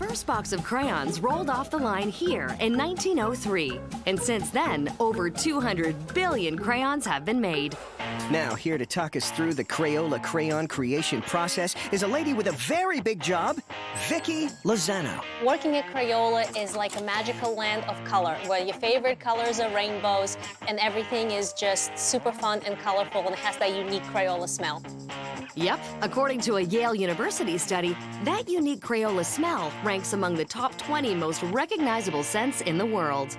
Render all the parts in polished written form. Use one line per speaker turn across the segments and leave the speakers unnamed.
first box of crayons rolled off the line here in 1903. And since then, over 200 billion crayons have been made.
Now, here to talk us through the Crayola crayon creation process is a lady with a very big job, Vicki Lozano.
Working at Crayola is like a magical land of color, where your favorite colors are rainbows and everything is just super fun and colorful and has that unique Crayola smell.
Yep, according to a Yale University study, that unique Crayola smell ranks among the top 20 most recognizable scents in the world.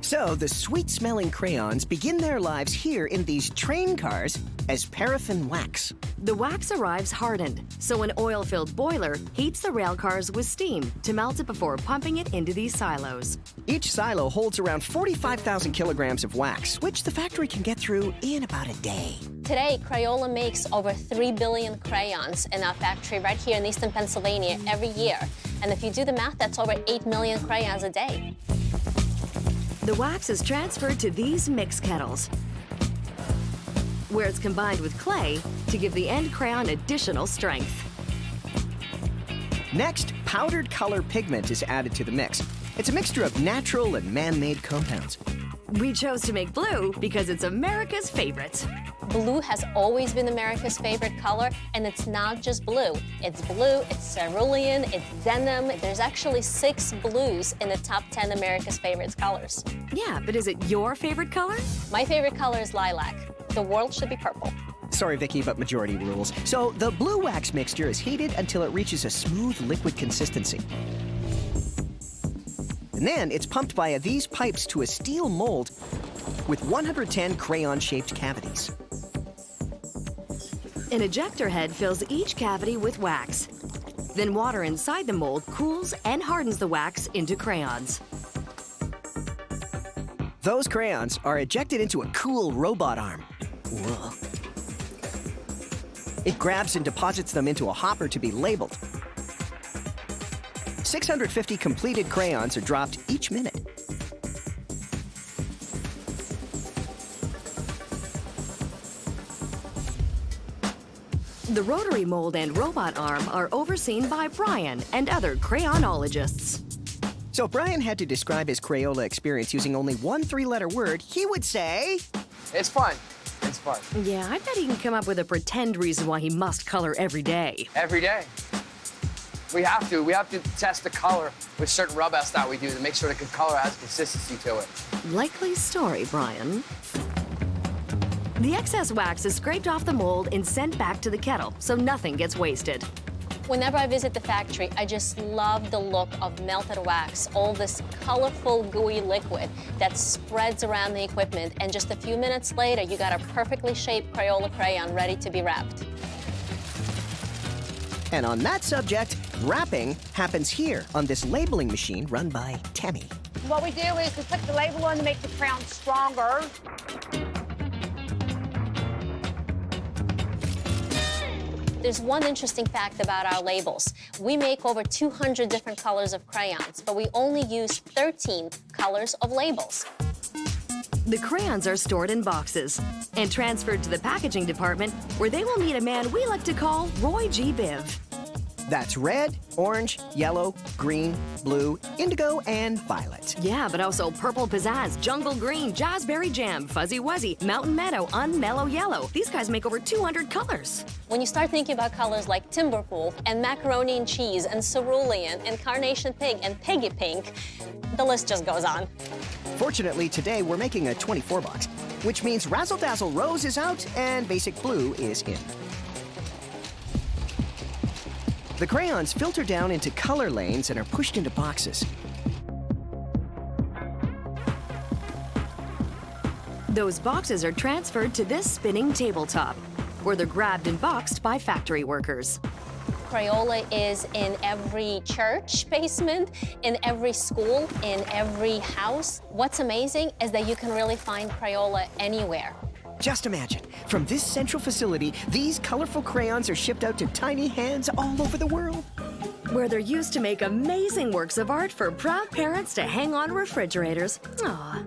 So, the sweet-smelling crayons begin their lives here in these train cars as paraffin wax.
The wax arrives hardened, so an oil-filled boiler heats the rail cars with steam to melt it before pumping it into these silos.
Each silo holds around 45,000 kilograms of wax, which the factory can get through in about a day.
Today, Crayola makes over 3 billion crayons in our factory right here in Eastern Pennsylvania every year. And if you do the math, that's over 8 million crayons a day.
The wax is transferred to these mix kettles, where it's combined with clay to give the end crayon additional strength.
Next, powdered color pigment is added to the mix. It's a mixture of natural and man-made compounds.
We chose to make blue because it's America's favorite.
Blue has always been America's favorite color, and it's not just blue. It's blue, it's cerulean, it's denim. There's actually 6 blues in the top 10 America's favorite colors.
Yeah, but is it your favorite color?
My favorite color is lilac. The world should be purple.
Sorry, Vicki, but majority rules. So the blue wax mixture is heated until it reaches a smooth liquid consistency. And then it's pumped via these pipes to a steel mold with 110 crayon-shaped cavities.
An ejector head fills each cavity with wax. Then water inside the mold cools and hardens the wax into crayons.
Those crayons are ejected into a cool robot arm. Whoa. It grabs and deposits them into a hopper to be labeled. 650 completed crayons are dropped each minute.
The rotary mold and robot arm are overseen by Brian and other crayonologists.
So if Brian had to describe his Crayola experience using only one 3-letter word, he would say...
It's fun. It's fun.
Yeah, I bet he can come up with a pretend reason why he must color every day.
Every day. We have to. We have to test the color with certain rub outs that we do to make sure the color has consistency to it.
Likely story, Brian. The excess wax is scraped off the mold and sent back to the kettle, so nothing gets wasted.
Whenever I visit the factory, I just love the look of melted wax, all this colorful, gooey liquid that spreads around the equipment, and just a few minutes later, you got a perfectly shaped Crayola crayon ready to be wrapped.
And on that subject, wrapping happens here on this labeling machine run by Tammy.
What we do is we put the label on to make the crayon stronger.
There's one interesting fact about our labels. We make over 200 different colors of crayons, but we only use 13 colors of labels.
The crayons are stored in boxes and transferred to the packaging department, where they will meet a man we like to call Roy G. Biv.
That's red, orange, yellow, green, blue, indigo, and violet.
Yeah, but also purple pizzazz, jungle green, jazzberry jam, fuzzy wuzzy, mountain meadow, unmellow yellow. These guys make over 200 colors.
When you start thinking about colors like Timberwolf and macaroni and cheese and cerulean and carnation pink and piggy pink, the list just goes on.
Fortunately, today we're making a 24 box, which means Razzle Dazzle Rose is out and Basic Blue is in. The crayons filter down into color lanes and are pushed into boxes.
Those boxes are transferred to this spinning tabletop, where they're grabbed and boxed by factory workers.
Crayola is in every church basement, in every school, in every house. What's amazing is that you can really find Crayola anywhere.
Just imagine, from this central facility, these colorful crayons are shipped out to tiny hands all over the world.
Where they're used to make amazing works of art for proud parents to hang on refrigerators. Aw.